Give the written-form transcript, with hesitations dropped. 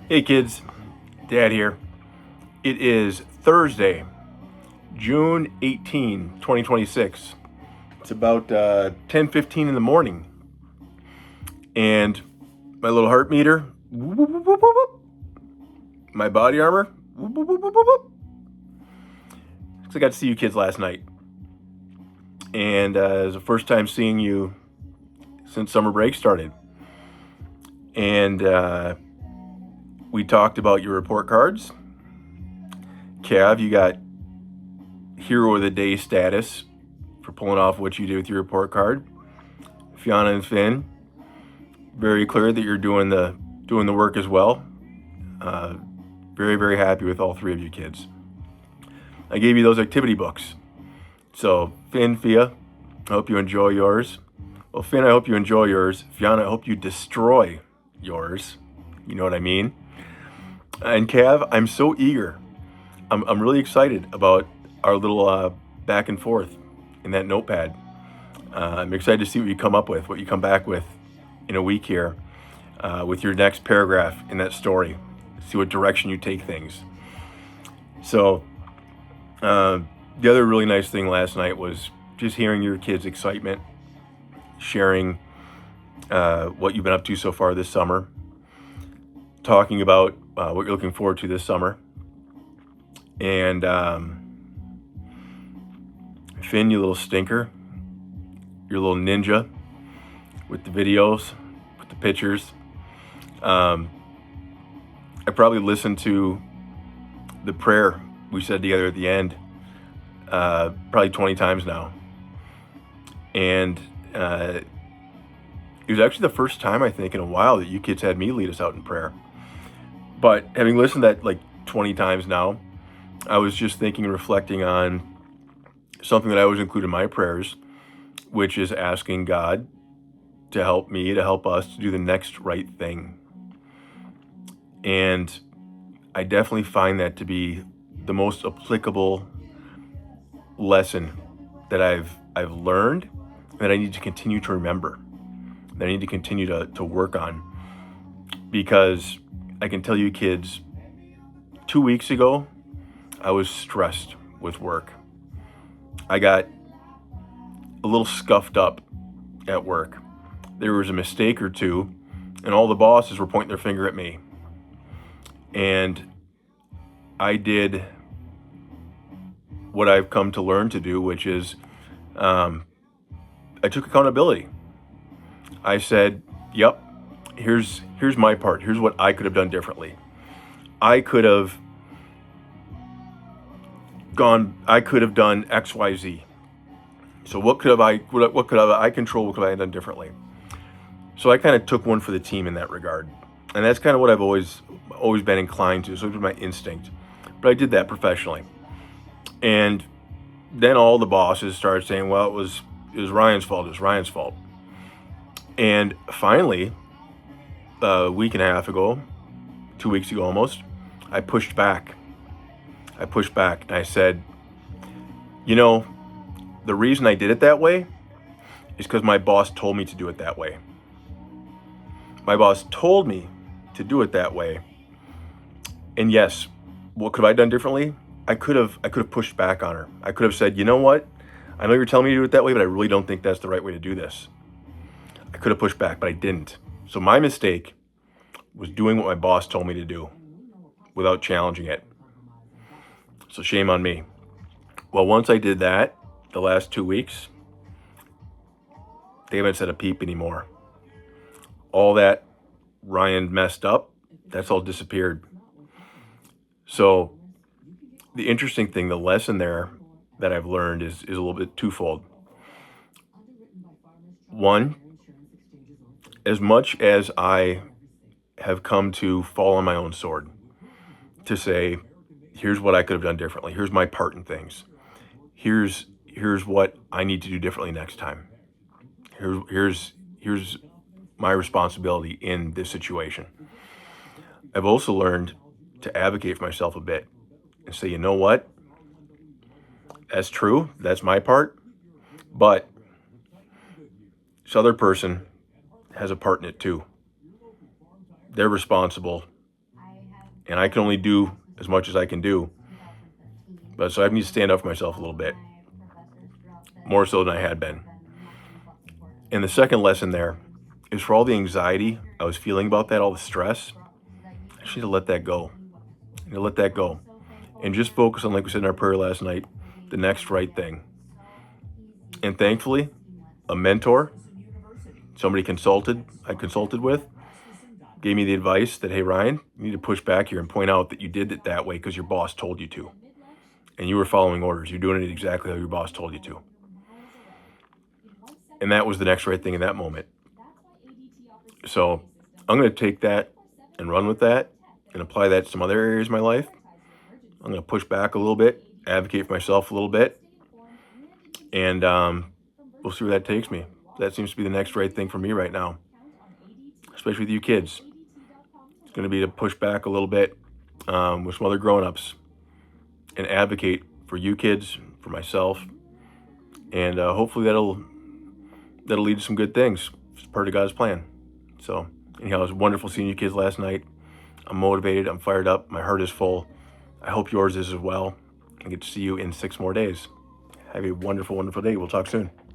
Hey kids, Dad here. It is Thursday, June 18, 2026. It's about 10:15 in the morning, and my little heart meter, whoop, whoop, whoop, whoop, whoop, my body armor, whoop, whoop, whoop, whoop, whoop. So I got to see you kids last night, and it was the first time seeing you since summer break started. And we talked about your report cards. Cav, you got Hero of the Day status for pulling off what you did with your report card. Fiona and Finn, very clear that you're doing the work as well. Very, very happy with all three of you kids. I gave you those activity books. So Finn, Fia, I hope you enjoy yours. Well, Finn, I hope you enjoy yours. Fiona, I hope you destroy yours. You know what I mean? And Cav, I'm so eager. I'm really excited about our little back and forth in that notepad. I'm excited to see what you come up with, what you come back with in a week here with your next paragraph in that story. See what direction you take things. So the other really nice thing last night was just hearing your kids' excitement, sharing what you've been up to so far this summer, talking about what you're looking forward to this summer. And Finn, you little stinker, your little ninja with the videos, with the pictures. I probably listened to the prayer we said together at the end probably 20 times now. And it was actually the first time, I think, in a while that you kids had me lead us out in prayer. But having listened to that like 20 times now, I was just thinking and reflecting on something that I always include in my prayers, which is asking God to help me, to help us to do the next right thing. And I definitely find that to be the most applicable lesson that I've learned, that I need to continue to remember, that I need to continue to work on. Because I can tell you kids, 2 weeks ago, I was stressed with work. I got a little scuffed up at work. There was a mistake or two, and all the bosses were pointing their finger at me. And I did what I've come to learn to do, which is I took accountability. I said, yep, here's my part. Here's what I could have done differently. I could have done X, Y, Z. So what could I control? What could I have done differently? So I kind of took one for the team in that regard. And that's kind of what I've always been inclined to. So it was my instinct. But I did that professionally. And then all the bosses started saying, well, it was Ryan's fault. It was Ryan's fault. And finally, a week and a half ago, 2 weeks ago almost, I pushed back. And I said, the reason I did it that way is because my boss told me to do it that way. My boss told me to do it that way. And yes, what could I have done differently? I could have pushed back on her. I could have said, you know what? I know you're telling me to do it that way, but I really don't think that's the right way to do this. I could have pushed back, but I didn't. So my mistake was doing what my boss told me to do without challenging it. So shame on me. Well, once I did that, the last 2 weeks, they haven't said a peep anymore. All that Ryan messed up, that's all disappeared. So the interesting thing, the lesson there that I've learned is a little bit twofold. One, as much as I have come to fall on my own sword, to say, here's what I could have done differently. Here's my part in things. Here's what I need to do differently next time. Here's my responsibility in this situation. I've also learned to advocate for myself a bit and say, you know what? That's true. That's my part. But this other person has a part in it too. They're responsible and I can only do as much as I can do. But so I need to stand up for myself a little bit, more so than I had been. And the second lesson there is for all the anxiety I was feeling about that, all the stress, I just need to let that go. I need to let that go. And just focus on, like we said in our prayer last night, the next right thing. And thankfully, a mentor, somebody I consulted with, gave me the advice that, hey, Ryan, you need to push back here and point out that you did it that way because your boss told you to. And you were following orders. You're doing it exactly how your boss told you to. And that was the next right thing in that moment. So I'm going to take that and run with that and apply that to some other areas of my life. I'm going to push back a little bit, advocate for myself a little bit, and we'll see where that takes me. That seems to be the next right thing for me right now, especially with you kids. It's going to be to push back a little bit with some other grown-ups and advocate for you kids, for myself, and hopefully that'll lead to some good things. It's part of God's plan. So anyhow, it was wonderful seeing you kids last night. I'm motivated. I'm fired up. My heart is full. I hope yours is as well. I get to see you in 6 more days. Have a wonderful, wonderful day. We'll talk soon.